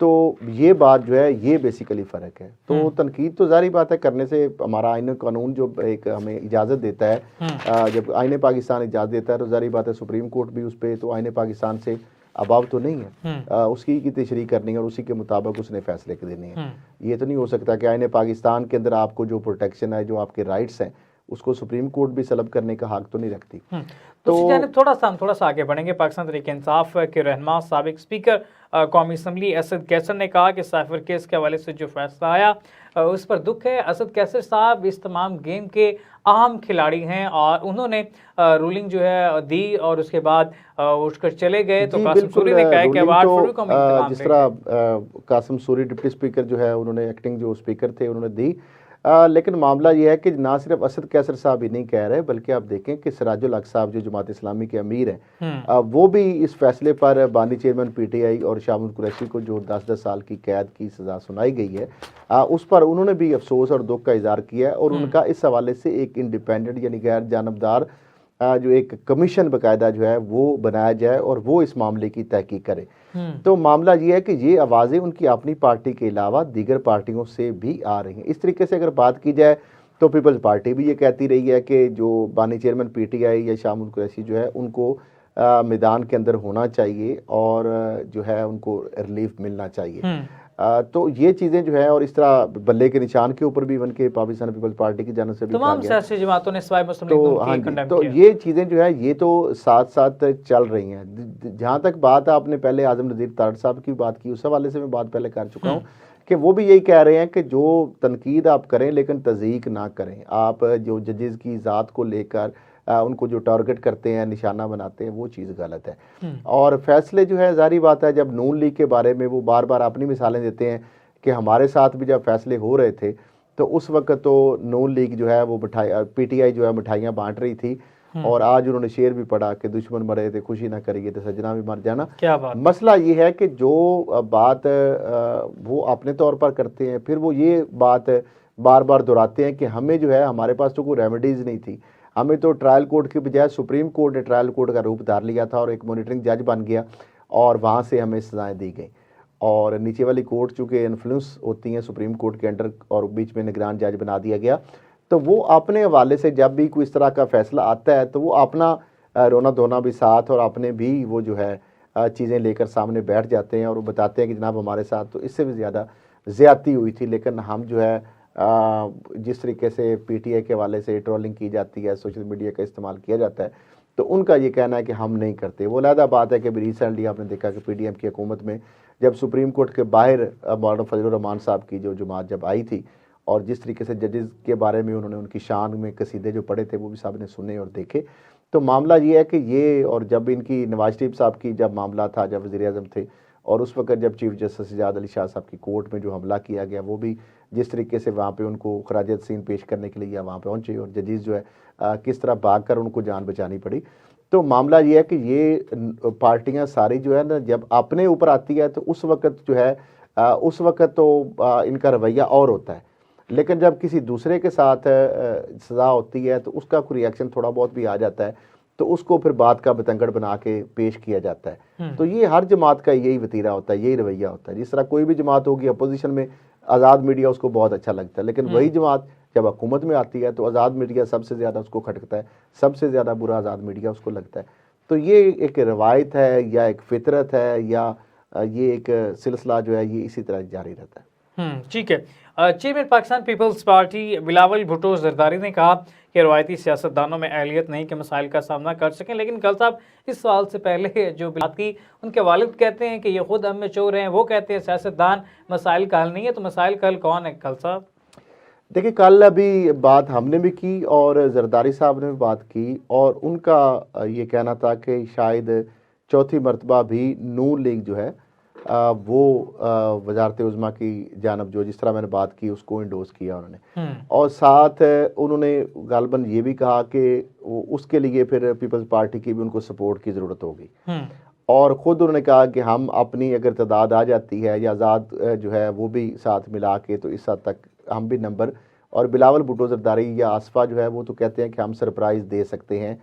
तो ये बात जो है ये बेसिकली फ़र्क है। तो तनकीद तो ज़ाहिर बात है करने से हमारा आईन कानून जो एक हमें इजाज़त देता है, जब आईन पाकिस्तान इजाज़त देता है तो ज़ाहिर बात है सुप्रीम कोर्ट भी उस पर तो आईन पाकिस्तान से अबाव तो नहीं है, उसकी की तशरीह करनी है और उसी के मुताबिक उसने फैसले के देने हैं। ये तो नहीं हो सकता कि आईन पाकिस्तान के अंदर आपको जो प्रोटेक्शन है, जो आपके राइट्स हैं उसको सुप्रीम कोर्ट भी सलब करने का हक तो नहीं रखती। दूसरी जानिब थोड़ा सा आगे बढ़ेंगे। पाकिस्तान तहरीक इंसाफ के रहनुमा साबिक स्पीकर कौमी असम्बली असद कैसर ने कहा कि साइफर केस के हवाले से जो फैसला आया उस पर दुख है। असद कैसर साहब इस तमाम गेम के अहम खिलाड़ी हैं और उन्होंने रूलिंग जो है दी और उसके बाद उठकर चले गए। तो जी कासिम बिल्कुल, सूरी ने कहा कि अवार्ड तो फॉर कौमी इंतकाम जिस लेंगे। तरह कासिम सूरी डिप्टी स्पीकर जो है उन्होंने एक्टिंग जो स्पीकर थे उन्होंने दी, लेकिन मामला ये है कि ना सिर्फ असद कैसर साहब ही नहीं कह रहे, बल्कि आप देखें कि सिराजुल हक साहब जो जमात इस्लामी के अमीर हैं वो भी इस फैसले पर बानी चेयरमैन पीटीआई और शाह महमूद कुरैशी को जो 10-10 साल की कैद की सज़ा सुनाई गई है उस पर उन्होंने भी अफसोस और दुख का इजहार किया है। और उनका इस हवाले से एक इंडिपेंडेंट यानी गैर जानबदार जो एक कमीशन बाकायदा जो है वो बनाया जाए और वो इस मामले की तहकीक करे। तो मामला ये है कि ये आवाज़ें उनकी अपनी पार्टी के अलावा दीगर पार्टियों से भी आ रही हैं। इस तरीके से अगर बात की जाए तो पीपल्स पार्टी भी ये कहती रही है कि जो बानी चेयरमैन पीटीआई या शाह महमूद कुरैशी जो है उनको मैदान के अंदर होना चाहिए और जो है उनको रिलीफ मिलना चाहिए। तो ये चीज़ें जो है और इस तरह बल्ले के निशान के ऊपर भी इवन के पाकिस्तान पीपल्स पार्टी की जानिब से भी तमाम सियासी जमातों ने सिवाय मुस्लिम लीग तो नून हाँ की जी, कंडेम तो किया। ये चीज़ें जो है ये तो साथ साथ चल रही हैं। जहाँ तक बात आपने पहले आजम नज़ीर तारड़ साहब की बात की उस हवाले से मैं बात पहले कर चुका हूँ कि वो भी यही कह रहे हैं कि जो तनकीद आप करें लेकिन तज़ीक ना करें। आप जो जजेस की ज़ात को लेकर उनको जो टारगेट करते हैं, निशाना बनाते हैं, वो चीज़ गलत है। और फैसले जो है जारी बात है, जब नून लीग के बारे में वो बार बार अपनी मिसालें देते हैं कि हमारे साथ भी जब फैसले हो रहे थे तो उस वक्त तो नून लीग जो है वो पीटीआई जो है मिठाइयाँ बांट रही थी और आज उन्होंने शेर भी पढ़ा कि दुश्मन मरे थे खुशी ना करिए तो सजना भी मर जाना। क्या बात। मसला ये है कि जो बात वो अपने तौर पर करते हैं फिर वो ये बात बार बार दोहराते हैं कि हमें जो है हमारे पास तो कोई रेमेडीज़ नहीं थी, हमें तो ट्रायल कोर्ट की बजाय सुप्रीम कोर्ट ने ट्रायल कोर्ट का रूप धार लिया था और एक मॉनिटरिंग जज बन गया और वहाँ से हमें सजाएँ दी गई। और नीचे वाली कोर्ट चूँकि इन्फ्लुएंस होती हैं सुप्रीम कोर्ट के अंडर और बीच में निगरान जज बना दिया गया, तो वो अपने हवाले से जब भी कोई इस तरह का फैसला आता है तो वो अपना रोना धोना भी साथ और अपने भी वो जो है चीज़ें लेकर सामने बैठ जाते हैं और वो बताते हैं कि जनाब हमारे साथ तो इससे भी ज़्यादा ज़्यादती हुई थी, लेकिन हम जो है जिस तरीके से पीटीआई के हवाले से ट्रोलिंग की जाती है, सोशल मीडिया का इस्तेमाल किया जाता है, तो उनका ये कहना है कि हम नहीं करते। वो अलहदा बात है कि रिसेंटली आपने देखा कि पीडीएम की हुकूमत में जब सुप्रीम कोर्ट के बाहर मौलाना फजलुर रहमान साहब की जो जमात जब आई थी और जिस तरीके से जजेस के बारे में उन्होंने उनकी शान में कसीदे जो पढ़े थे वो भी साहब ने सुने और देखे। तो मामला ये है कि ये और जब इनकी नवाज शरीफ साहब की जब मामला था जब वज़ीर आज़म थे और उस वक्त जब चीफ जस्टिस सजाद अली शाह साहब की कोर्ट में जो हमला किया गया वो भी जिस तरीके से वहाँ पे उनको खराज तहसीन पेश करने के लिए वहाँ पहुँचे और जजेस जो है किस तरह भाग कर उनको जान बचानी पड़ी। तो मामला ये है कि ये पार्टियां सारी जो है ना जब अपने ऊपर आती है तो उस वक्त जो है उस वक्त तो इनका रवैया और होता है, लेकिन जब किसी दूसरे के साथ सज़ा होती है तो उसका कोई रिएक्शन थोड़ा बहुत भी आ जाता है तो उसको फिर बात का बतंगड़ बना के पेश किया जाता है। तो ये हर जमात का यही वतीरा होता है, यही रवैया होता है। जिस तरह कोई भी जमात होगी अपोजिशन में आज़ाद मीडिया उसको बहुत अच्छा लगता है, लेकिन वही जमात जब हुकूमत में आती है तो आज़ाद मीडिया सबसे ज़्यादा उसको खटकता है, सबसे ज़्यादा बुरा आज़ाद मीडिया उसको लगता है। तो ये एक रवायत है या एक फितरत है या ये एक सिलसिला जो है ये इसी तरह जारी रहता है। ठीक है। चेयरमैन पाकिस्तान पीपल्स पार्टी बिलावल भुट्टो जरदारी ने कहा कि रवायती सियासतदानों में अहलियत नहीं कि मसाइल का सामना कर सकें, लेकिन कल साहब इस सवाल से पहले जो बात की उनके वालिद कहते हैं कि ये खुद हम में चोर हैं, वो कहते हैं सियासतदान मसाइल का हल नहीं है, तो मसाइल का हल कौन है कल साहब? देखिए कल अभी बात हमने भी की और जरदारी साहब ने भी बात की और उनका ये कहना था कि शायद चौथी मरतबा भी नून लीग जो है वो वजारत उज़्मा की जानब जो जिस तरह मैंने बात की उसको इंडोर्स किया उन्होंने और साथ उन्होंने गालबन ये भी कहा कि उसके लिए फिर पीपल्स पार्टी की भी उनको सपोर्ट की ज़रूरत होगी और ख़ुद उन्होंने कहा कि हम अपनी अगर तादाद आ जाती है या आज़ाद जो है वो भी साथ मिला के तो इस हद तक हम भी नंबर और बिलावल भुट्टो जरदारी या आसफा जो है वो तो कहते हैं कि हम सरप्राइज़ दे सकते हैं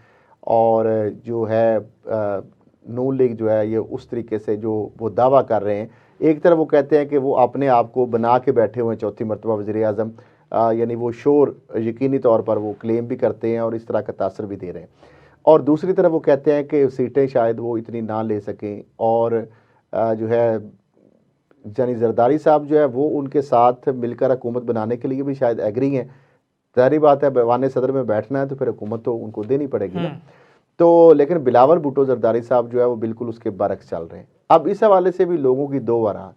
और जो है नून लीग जो है ये उस तरीके से जो वो दावा कर रहे हैं, एक तरफ वो कहते हैं कि वो अपने आप को बना के बैठे हुए हैं चौथी मरतबा वज़ीर आज़म, यानी वो शोर यकीनी तौर पर वो क्लेम भी करते हैं और इस तरह का तासर भी दे रहे हैं, और दूसरी तरफ वो कहते हैं कि सीटें शायद वो इतनी ना ले सकें और जो है यानी जरदारी साहब जो है वो उनके साथ मिलकर हुकूमत बनाने के लिए भी शायद एग्री हैं, जाहिर बात है बवाने सदर में बैठना है तो फिर हुकूमत तो उनको देनी पड़ेगी ना। तो लेकिन बिलावल भुट्टो जरदारी साहब जो है वो बिल्कुल उसके बरक्स चल रहे हैं। अब इस हवाले से भी लोगों की दो वारा,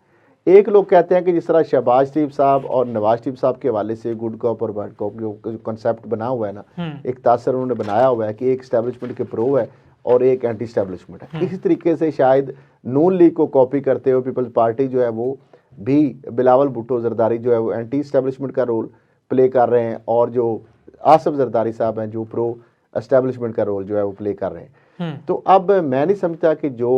एक लोग कहते हैं कि जिस तरह शहबाज शरीफ साहब और नवाज शरीफ साहब के हवाले से गुड कॉप और बैड कॉप जो कॉन्सेप्ट बना हुआ है ना, एक तासर उन्होंने बनाया हुआ है कि एक स्टैब्लिशमेंट के प्रो है और एक एंटी स्टैब्लिशमेंट है। इसी तरीके से शायद नून लीग को कॉपी करते हुए पीपल्स पार्टी जो है वो भी बिलावल भुट्टो जरदारी जो है वो एंटी स्टैब्लिशमेंट का रोल प्ले कर रहे हैं, और जो आसिफ जरदारी साहब हैं जो प्रो एस्टैब्लिशमेंट का रोल जो है वो प्ले कर रहे हैं। तो अब मैं नहीं समझता कि जो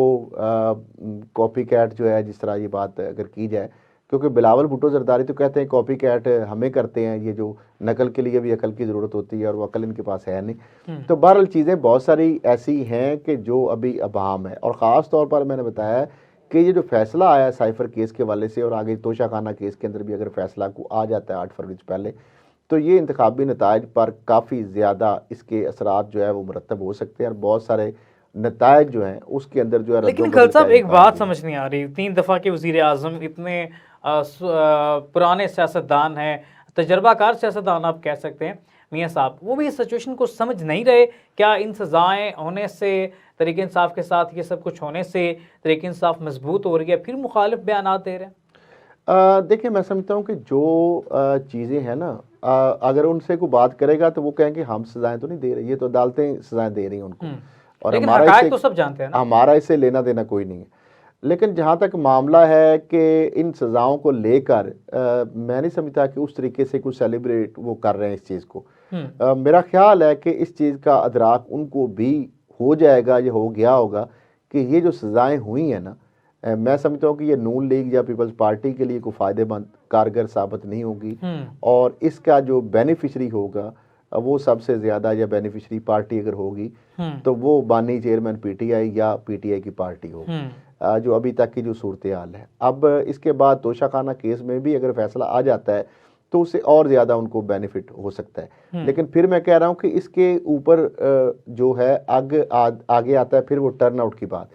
कॉपी कैट जो है, जिस तरह ये बात अगर की जाए, क्योंकि बिलावल भुट्टो जरदारी तो कहते हैं कॉपी कैट हमें करते हैं, ये जो नकल के लिए भी अकल की ज़रूरत होती है और वो अकल इनके पास है नहीं। तो बहरहाल चीज़ें बहुत सारी ऐसी हैं कि जो अभी अभाम है, और ख़ास तौर पर मैंने बताया कि ये जो फैसला आया है साइफर केस के वाले से, और आगे तोशा खाना केस के अंदर भी अगर फैसला को आ जाता है 8 फरवरी से पहले, तो ये इंतखाबी नतायज पर काफ़ी ज़्यादा इसके असरात जो है वो मुरतब हो सकते हैं, और बहुत सारे नतायज जो हैं उसके अंदर जो है। लेकिन खल साहब एक बात समझ नहीं आ रही, 3 दफ़ा के वज़ीर आज़म, इतने पुराने सियासतदान हैं, तजर्बाकार सियासतदान आप कह सकते हैं मियाँ साहब, वो भी इस सिचुएशन को समझ नहीं रहे। क्या इन सज़ाएँ होने से, तरीक़े इंसाफ के साथ ये सब कुछ होने से तरीक़े इंसाफ मजबूत हो रही है, फिर मुखालिफ बयान दे रहे हैं? देखिए मैं समझता हूँ कि जो चीज़ें हैं ना, अगर उनसे कोई बात करेगा तो वो कहेंगे हम सजाएं तो नहीं दे रहे, ये तो अदालतें सजाएं दे रही हैं उनको, और लेकिन हमारा हक़ाइक़ इससे तो सब जानते हैं ना। हमारा इससे लेना देना कोई नहीं है। लेकिन जहाँ तक मामला है कि इन सज़ाओं को लेकर मैं नहीं समझता कि उस तरीके से कुछ सेलिब्रेट वो कर रहे हैं इस चीज़ को। मेरा ख्याल है कि इस चीज़ का अदराक उनको भी हो जाएगा, ये हो गया होगा कि ये जो सज़ाएँ हुई हैं ना, मैं समझता हूँ कि ये नून लीग या पीपल्स पार्टी के लिए कोई फ़ायदेमंद कारगर साबित नहीं होगी, और इसका जो बेनिफिशरी होगा वो सबसे ज़्यादा, या बेनिफिशरी पार्टी अगर होगी तो वो बानी चेयरमैन पीटीआई या पीटीआई की पार्टी होगी, जो अभी तक की जो सूरत हाल है। अब इसके बाद तोशा खाना केस में भी अगर फैसला आ जाता है तो उससे और ज़्यादा उनको बेनिफिट हो सकता है। लेकिन फिर मैं कह रहा हूँ कि इसके ऊपर जो है आगे आता है फिर वो टर्न आउट की बात,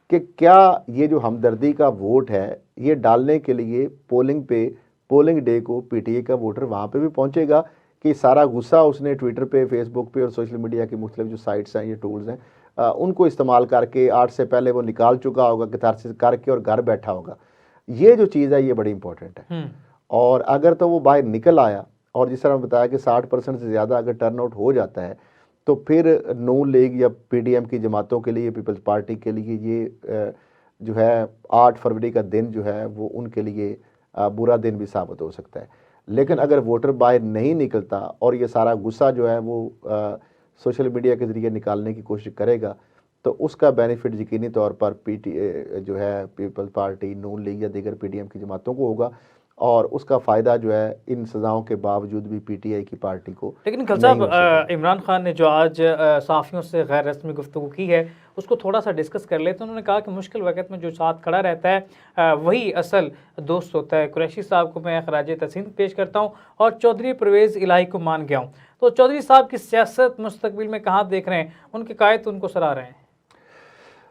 कि क्या ये जो हमदर्दी का वोट है ये डालने के लिए पोलिंग डे को पीटीआई का वोटर वहाँ पे भी पहुँचेगा, कि सारा गुस्सा उसने ट्विटर पे, फेसबुक पे और सोशल मीडिया की मुख्तलिफ जो साइट्स हैं, ये टूल्स हैं, उनको इस्तेमाल करके 8 से पहले वो निकाल चुका होगा, कैथारसिस करके, और घर बैठा होगा। ये जो चीज़ है ये बड़ी इंपॉर्टेंट है। और अगर तो वो बाहर निकल आया, और जिस तरह बताया कि 60% से ज़्यादा अगर टर्न आउट हो जाता है, तो फिर नून लीग या पीडीएम की जमातों के लिए, पीपल्स पार्टी के लिए ये जो है 8 फरवरी का दिन जो है वो उनके लिए बुरा दिन भी साबित हो सकता है। लेकिन अगर वोटर बाहर नहीं निकलता और ये सारा गुस्सा जो है वो सोशल मीडिया के ज़रिए निकालने की कोशिश करेगा, तो उसका बेनिफिट यकीनी तौर पर जो है पीपल्स पार्टी, नून लीग या दीगर पीडीएम की जमातों को होगा, और उसका फ़ायदा जो है इन सज़ाओं के बावजूद भी पीटीआई की पार्टी को। लेकिन खल साहब, इमरान खान ने जो आज सहाफ़ियों से गैर रस्मी गुफ्तगू की है उसको थोड़ा सा डिस्कस कर लेते हैं। उन्होंने कहा कि मुश्किल वक़्त में जो साथ खड़ा रहता है वही असल दोस्त होता है। कुरैशी साहब को मैं ख़राज तहसीन पेश करता हूँ, और चौधरी परवेज़ इलाही को मान गया हूँ। तो चौधरी साहब की सियासत मुस्तकबिल में कहाँ देख रहे हैं? उनके कायद उनको सराह रहे हैं।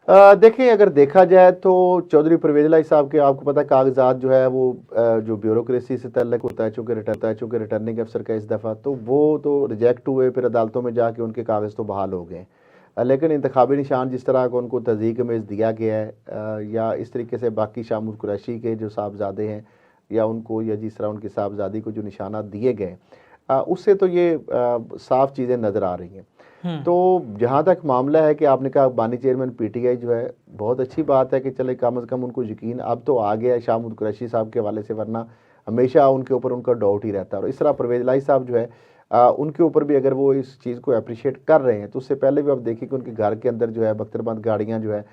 देखिए अगर देखा जाए तो चौधरी परवेज़ इलाही साहब के, आपको पता है, कागजात जो है वो जो ब्यूरोक्रेसी से तल्लक होता है, चूँकि रिटर्निंग अफसर का इस दफ़ा, तो वो तो रिजेक्ट हुए, फिर अदालतों में जाके उनके कागज़ तो बहाल हो गए। लेकिन इंतखाबी निशान जिस तरह का उनको तज़दीक में दिया गया है, या इस तरीके से बाकी शामुल कुरैशी के जो साहबजादे हैं या उनको, या जिस तरह उनकी साहबजादी को जो निशानात दिए गए, उससे तो ये साफ़ चीज़ें नज़र आ रही हैं। तो जहाँ तक मामला है कि आपने कहा बानी चेयरमैन पीटीआई जो है, बहुत अच्छी बात है कि चले कम अज़ कम उनको यकीन अब तो आ गया है शामुल कुरैशी साहब के हवाले से, वरना हमेशा उनके ऊपर उनका डाउट ही रहता है। और इस तरह परवेज़ इलाही साहब जो है उनके ऊपर भी अगर वो इस चीज़ को अप्रिशिएट कर रहे हैं, तो उससे पहले भी आप देखिए कि उनके घर के अंदर जो है बख्तरबंद गाड़ियाँ जो है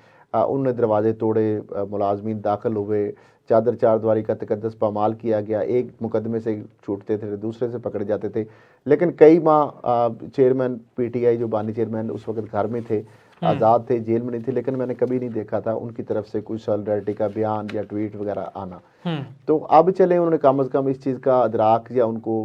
उनने दरवाजे तोड़े, मुलाजमीन दाखिल हुए, चादर चारदीवारी का तकद्दस पामाल किया गया, एक मुकदमे से छूटते थे, दूसरे से पकड़े जाते थे। लेकिन कई माह चेयरमैन पीटीआई जो बानी चेयरमैन उस वक्त घर में थे, आज़ाद थे, जेल में नहीं थे, लेकिन मैंने कभी नहीं देखा था उनकी तरफ से कोई सॉलिडारिटी का बयान या ट्वीट वगैरह आना। तो अब चले उन्होंने कम अज़ कम इस चीज़ का अदराक या उनको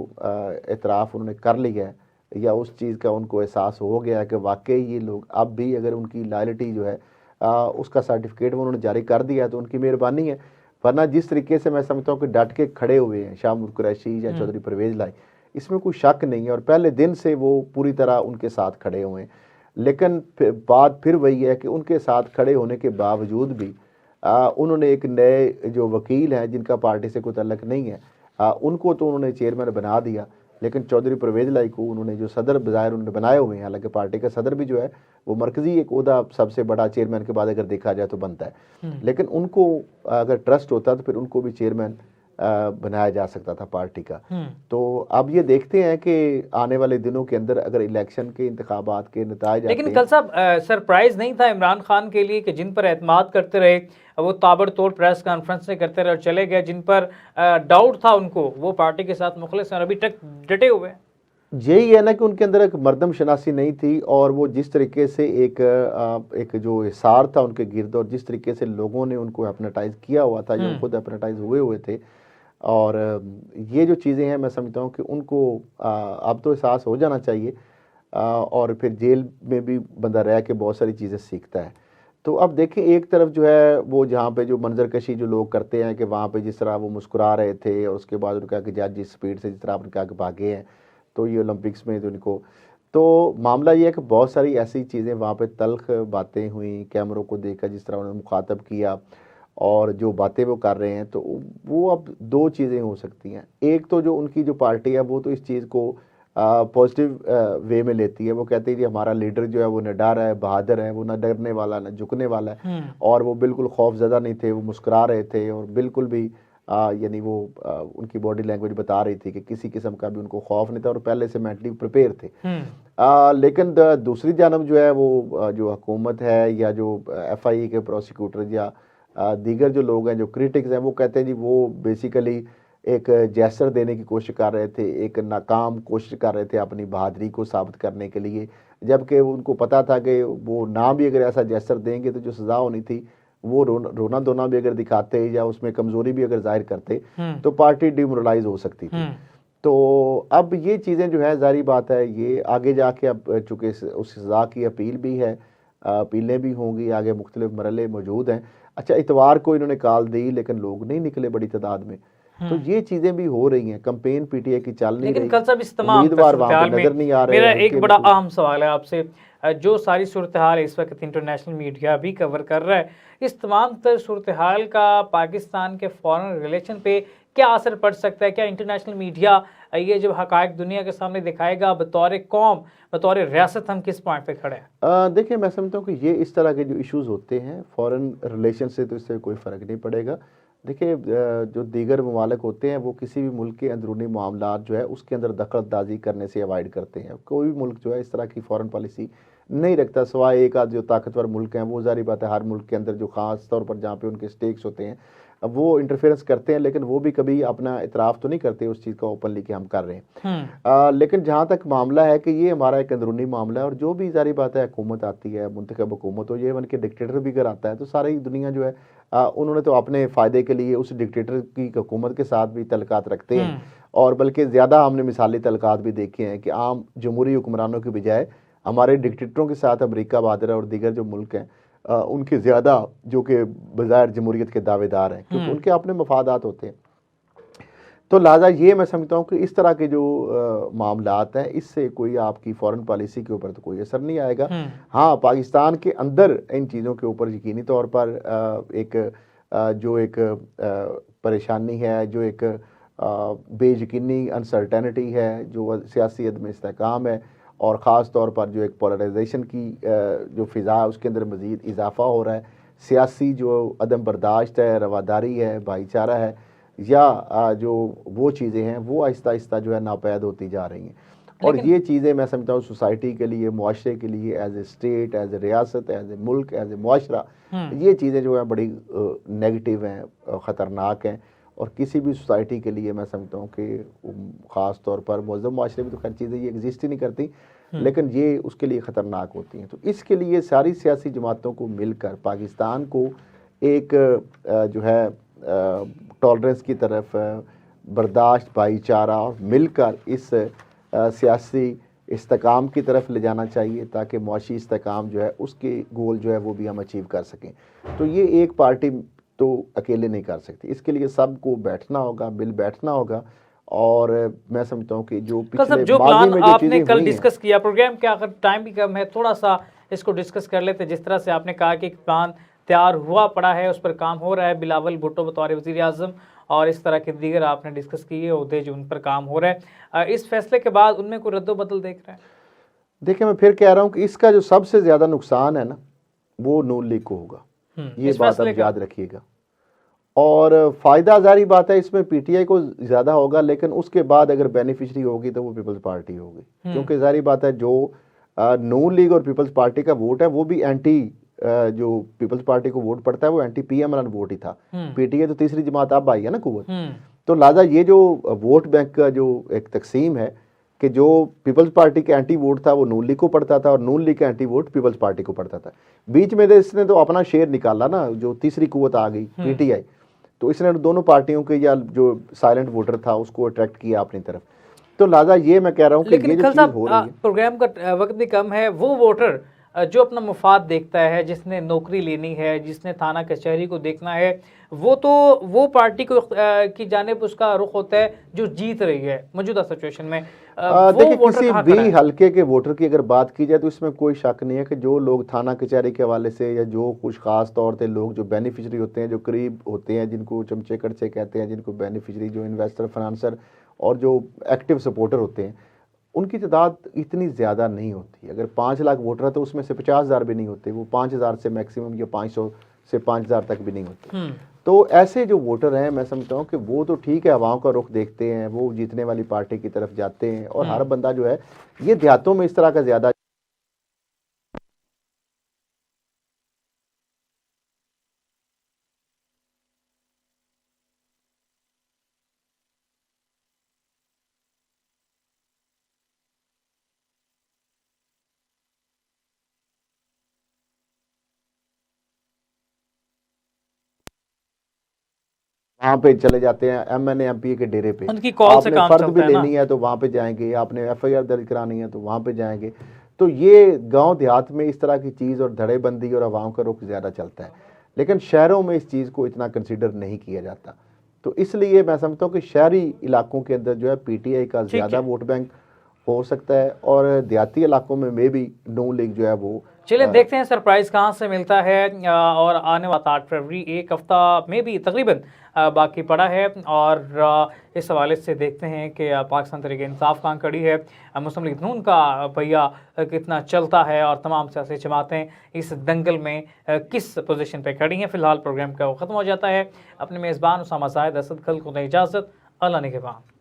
एतराफ़ उन्होंने कर लिया है, या उस चीज़ का उनको एहसास हो गया है कि वाकई ये लोग अब भी अगर उनकी लॉयल्टी जो है उसका सर्टिफिकेट वो उन्होंने जारी कर दिया है तो उनकी मेहरबानी है। वरना जिस तरीके से मैं समझता हूँ कि डट के खड़े हुए हैं शामुल कुरैशी या चौधरी परवेज़ इलाही, इसमें कोई शक नहीं है, और पहले दिन से वो पूरी तरह उनके साथ खड़े हुए हैं। लेकिन बात फिर वही है कि उनके साथ खड़े होने के बावजूद भी उन्होंने एक नए जो वकील हैं जिनका पार्टी से कोई तल्लक नहीं है, उनको तो उन्होंने चेयरमैन बना दिया, लेकिन चौधरी परवेज लाई को उन्होंने जो सदर बजाय उन्होंने बनाए हुए हैं, हालांकि पार्टी का सदर भी जो है वो मरकजी एक ओहदा सबसे बड़ा चेयरमैन के बाद अगर देखा जाए तो बनता है, लेकिन उनको अगर ट्रस्ट होता तो फिर उनको भी चेयरमैन बनाया जा सकता था पार्टी का। तो अब ये देखते हैं कि आने वाले दिनों के अंदर अगर इलेक्शन के इंतखाबात के नताज आते लेकिन हैं। कल साहब सरप्राइज नहीं था इमरान खान के लिए कि जिन पर एतमाद करते रहे वो ताबड़तोड़ प्रेस कॉन्फ्रेंस करते रहे और चले गए, जिन पर डाउट था उनको वो पार्टी के साथ मुखलिस हैं और अभी तक डटे हुए हैं? यही है ना कि उनके अंदर एक मर्दम शनासी नहीं थी, और वो जिस तरीके से एक जो हिसार था उनके गिर्द, और जिस तरीके से लोगों ने उनको एपनेटाइज किया हुआ था, जो खुद एपनेटाइज हुए हुए थे, और ये जो चीज़ें हैं मैं समझता हूँ कि उनको अब तो एहसास हो जाना चाहिए, और फिर जेल में भी बंदा रह के बहुत सारी चीज़ें सीखता है। तो अब देखें, एक तरफ जो है वो जहाँ पे जो मंजरकशी जो लोग करते हैं कि वहाँ पे जिस तरह वो मुस्कुरा रहे थे, और उसके बाद उन्होंने कहा कि जज जिस स्पीड से जिस तरह आपने कहा कि भागे हैं, तो ये ओलंपिक्स में तो उनको, तो मामला ये है कि बहुत सारी ऐसी चीज़ें वहाँ पे तल्ख बातें हुई, कैमरों को देखकर जिस तरह उन्होंने मुखातब किया और जो बातें वो कर रहे हैं, तो वो अब दो चीज़ें हो सकती हैं। एक तो जो उनकी जो पार्टी है वो तो इस चीज़ को पॉजिटिव वे में लेती है, वो कहती है कि हमारा लीडर जो है वो निडर है, बहादुर है, वो ना डरने वाला ना झुकने वाला है, और वो बिल्कुल खौफजदा नहीं थे, वो मुस्कुरा रहे थे, और बिल्कुल भी यानी वो उनकी बॉडी लैंग्वेज बता रही थी कि किसी किस्म का भी उनको खौफ नहीं था, और पहले से मेंटली प्रिपेयर थे। लेकिन दूसरी जानब जो है वो जो हुकूमत है या जो FIA के प्रोसिक्यूटर या दीगर जो लोग हैं, जो क्रिटिक्स हैं, वो कहते हैं जी वो बेसिकली एक जेस्चर देने की कोशिश कर रहे थे, एक नाकाम कोशिश कर रहे थे अपनी बहादुरी को साबित करने के लिए, जबकि उनको पता था कि वो ना भी अगर ऐसा जेस्चर देंगे तो जो सज़ा होनी थी वो रोना धोना भी अगर दिखाते या उसमें कमज़ोरी भी अगर जाहिर करते तो पार्टी डिमोरलाइज हो सकती थी। तो अब ये चीज़ें जो है जाहिर बात है ये आगे जाके, अब चूँकि उस सज़ा की अपील भी है, अपीलें भी होंगी, आगे मुख्तलिफ मरहले मौजूद हैं। अच्छा, इतवार को इन्होंने कॉल दी लेकिन लोग नहीं निकले बड़ी तादाद में, तो ये चीज़ें भी हो रही हैं। कैंपेन PTI की चल नहीं लेकिन रही, कल साहब इस तमाम उम्मीदवार वहाँ सूरत-ए-हाल पे नज़र नहीं आ में रहे। मेरा एक हल्के बड़ा बिल्कुल। अहम सवाल है आपसे, जो सारी सूरत-ए-हाल इस वक्त इंटरनेशनल मीडिया भी कवर कर रहा है, इस तमाम तर सूरत-ए-हाल का पाकिस्तान के फॉरेन रिलेशन पे क्या असर पड़ सकता है? क्या इंटरनेशनल मीडिया ये जब हक़ाइक़ दुनिया के सामने दिखाएगा, बतौर कौम, बतौर रियासत हम किस पॉइंट पे खड़े हैं? देखिए, मैं समझता हूँ कि ये इस तरह के जो इश्यूज़ होते हैं फॉरेन रिलेशन से, तो इससे कोई फ़र्क नहीं पड़ेगा। देखिए, जो दीगर ममालिक होते हैं वो किसी भी मुल्क के अंदरूनी मामलात जो है उसके अंदर दखल-अंदाज़ी करने से अवॉइड करते हैं। कोई भी मुल्क जो है इस तरह की फ़ॉरेन पॉलिसी नहीं रखता, सिवाय एक आध जो ताकतवर मुल्क हैं, वो ज़ाहिर बात है हर मुल्क के अंदर जो ख़ास तौर पर जहाँ पे उनके स्टेक्स होते हैं, अब वो इंटरफेरेंस करते हैं, लेकिन वो भी कभी अपना इतराफ़ तो नहीं करते उस चीज़ का ओपनली कि हम कर रहे हैं। लेकिन जहाँ तक मामला है कि ये हमारा एक अंदरूनी मामला है, और जो भी ज़ाहिर बात है हुकूमत आती है, मुंतखब हुकूमत हो, ये बन के डिक्टेटर भी अगर आता है तो सारी दुनिया जो है उन्होंने तो अपने फ़ायदे के लिए उस डिक्टेटर की हुकूमत के साथ भी तल्लुकात रखते हैं, और बल्कि ज़्यादा हमने मिसाली तल्लुकात भी देखे हैं कि आम जमहूरी हुक्मरानों की बजाय हमारे डिक्टेटरों के साथ अमेरिका, बहादुर और दीगर जो मुल्क हैं उनके ज़्यादा जो कि बज़ाहिर जमहूरियत के दावेदार हैं, क्योंकि उनके अपने मफादात होते हैं। तो लिहाजा ये मैं समझता हूँ कि इस तरह के जो मामलात हैं, इससे कोई आपकी फॉरेन पॉलिसी के ऊपर तो कोई असर नहीं आएगा। हाँ, पाकिस्तान के अंदर इन चीज़ों के ऊपर यकीनी तौर पर जो एक परेशानी है, जो एक बेयकीनी अनसर्टेनिटी है, जो सियासी अदम इस्तेहकाम है, और ख़ास तौर पर जो एक पोलराइजेशन की जो फ़िज़ा है उसके अंदर मज़ीद इजाफ़ा हो रहा है, सियासी जो अदम बर्दाश्त है, रवादारी है, भाईचारा है, या जो वो चीज़ें हैं वो आहिस्ता आहिस्ता जो है नापैद होती जा रही हैं। और ये चीज़ें मैं समझता हूँ सोसाइटी के लिए, मुआशरे के लिए, as a state, as a रियासत, एज ए मुल्क, एज ए मुआशरा, ये चीज़ें जो है बड़ी नेगेटिव हैं, ख़तरनाक हैं, और किसी भी सोसाइटी के लिए मैं समझता हूँ कि ख़ास तौर पर मुअज़्ज़म मुआशरे में तो खैर चीज़ें ये एग्जिस्ट ही नहीं करती, लेकिन ये उसके लिए ख़तरनाक होती हैं। तो इसके लिए सारी सियासी जमातों को मिलकर पाकिस्तान को एक जो है टॉलरेंस की तरफ, बर्दाश्त, भाईचारा, और मिलकर इस सियासी इस्तेकाम की तरफ ले जाना चाहिए, ताकि मुआशी इस्तेकाम जो है उसके गोल जो है वो भी हम अचीव कर सकें। तो ये एक पार्टी तो अकेले नहीं कर सकती, इसके लिए सबको बैठना होगा, मिल बैठना होगा, और मैं समझता हूँ कि जो कल साहब पिछले जो माजी प्लान में जो आपने चीज़ें कल हुई हैं, डिस्कस किया, प्रोग्राम के आखिर टाइम भी कम है, थोड़ा सा इसको डिस्कस कर लेते। जिस तरह से आपने कहा कि एक प्लान तैयार हुआ पड़ा है, उस पर काम हो रहा है, बिलावल भुट्टो बतौर वज़ीर आज़म और इस तरह के दीगर आपने डिस्कस किए ओहदे जो उन पर काम हो रहा है, इस फैसले के बाद उनमें कोई रद्दोबदल देख रहे हैं? देखिए मैं फिर कह रहा हूँ कि इसका जो सबसे ज़्यादा नुकसान है ना, वो नून लीग को होगा, ये इस बात फैसले आप का याद रखिएगा। और फ़ायदा ज़ाहिर बात है इसमें पीटीआई को ज़्यादा होगा, लेकिन उसके बाद अगर बेनिफिशरी होगी तो वो पीपल्स पार्टी होगी, क्योंकि ज़ाहिर बात है जो नून लीग और पीपल्स पार्टी का वोट है वो भी एंटी, जो पीपल्स पार्टी को वोट पड़ता है वो एंटी पीएम वाला वोट ही था। पीटीआई तो तीसरी जमात अब आई है ना कुव्वत, तो लिहाजा ये जो वोट बैंक का जो एक तकसीम है कि जो पीपल्स पार्टी के एंटी वोट था वो नून लीग को पड़ता था और नून लीग का एंटी वोट पीपल्स पार्टी को पड़ता था। बीच में इसने तो अपना शेयर निकाला ना, जो तीसरी कुव्वत आ गई पीटीआई, तो इसने दोनों पार्टियों के या जो साइलेंट वोटर था उसको अट्रैक्ट किया अपनी तरफ। तो लिहाजा ये मैं कह रहा हूँ कि लेकिन ये जो खल चीज़ साहब हो रही है, प्रोग्राम का वक्त भी कम है, वो वोटर जो अपना मुफाद देखता है, जिसने नौकरी लेनी है, जिसने थाना कचहरी को देखना है, वो तो वो पार्टी को की जानिब उसका रुख होता है जो जीत रही है मौजूदा सिचुएशन में। वो देखिए वोटर किसी कहाँ खड़ा भी है? हल्के के वोटर की अगर बात की जाए तो इसमें कोई शक नहीं है कि जो लोग थाना कचहरी के हवाले से या जो कुछ खास तौर पे लोग जो बेनिफिशरी होते हैं, जो करीब होते हैं, जिनको चमचे कड़चे कहते हैं, जिनको बेनिफिशरी, जो इन्वेस्टर, फाइनेंसर और जो एक्टिव सपोर्टर होते हैं, उनकी तादाद इतनी ज़्यादा नहीं होती। अगर 5 लाख वोटर है तो उसमें से 50,000 भी नहीं होते, वो 5,000 से मैक्सिमम या 500 से 5,000 तक भी नहीं होते। तो ऐसे जो वोटर हैं मैं समझता हूँ कि वो तो ठीक है, आवाम का रुख देखते हैं, वो जीतने वाली पार्टी की तरफ जाते हैं, और हर बंदा जो है ये देहातों में इस तरह का ज़्यादा वहाँ पे चले जाते हैं एमएनए एमपी के डेरे पे। उनकी कॉल से आपने काम फर्द भी चलता है ना। लेनी है तो वहाँ पे जाएंगे, आपने एफआईआर दर्ज करानी है तो वहाँ पे जाएंगे। तो ये गांव देहात में इस तरह की चीज़ और धड़ेबंदी और आवाम का रुख ज़्यादा चलता है, लेकिन शहरों में इस चीज़ को इतना कंसिडर नहीं किया जाता। तो इसलिए मैं समझता हूँ कि शहरी इलाकों के अंदर जो है पीटीआई का ठीक ज़्यादा है, वोट बैंक हो सकता है, और देहाती इलाकों में भी नून लीग जो है वो चलिए देखते हैं सरप्राइज कहाँ से मिलता है। और आने वाला 8 फरवरी, एक हफ्ता में भी तकरीबन बाकी पड़ा है, और इस हवाले से देखते हैं कि पाकिस्तान तहरीक इंसाफ कहाँ खड़ी है, मुस्लिम लीग नून का भैया कितना चलता है, और तमाम सियासी जमातें इस दंगल में किस पोजीशन पे खड़ी हैं। फिलहाल प्रोग्राम का वो ख़त्म हो जाता है। अपने मेज़बान उसामा ज़ाहिद असद खल को इजाज़त, अल्लाह निगहबान।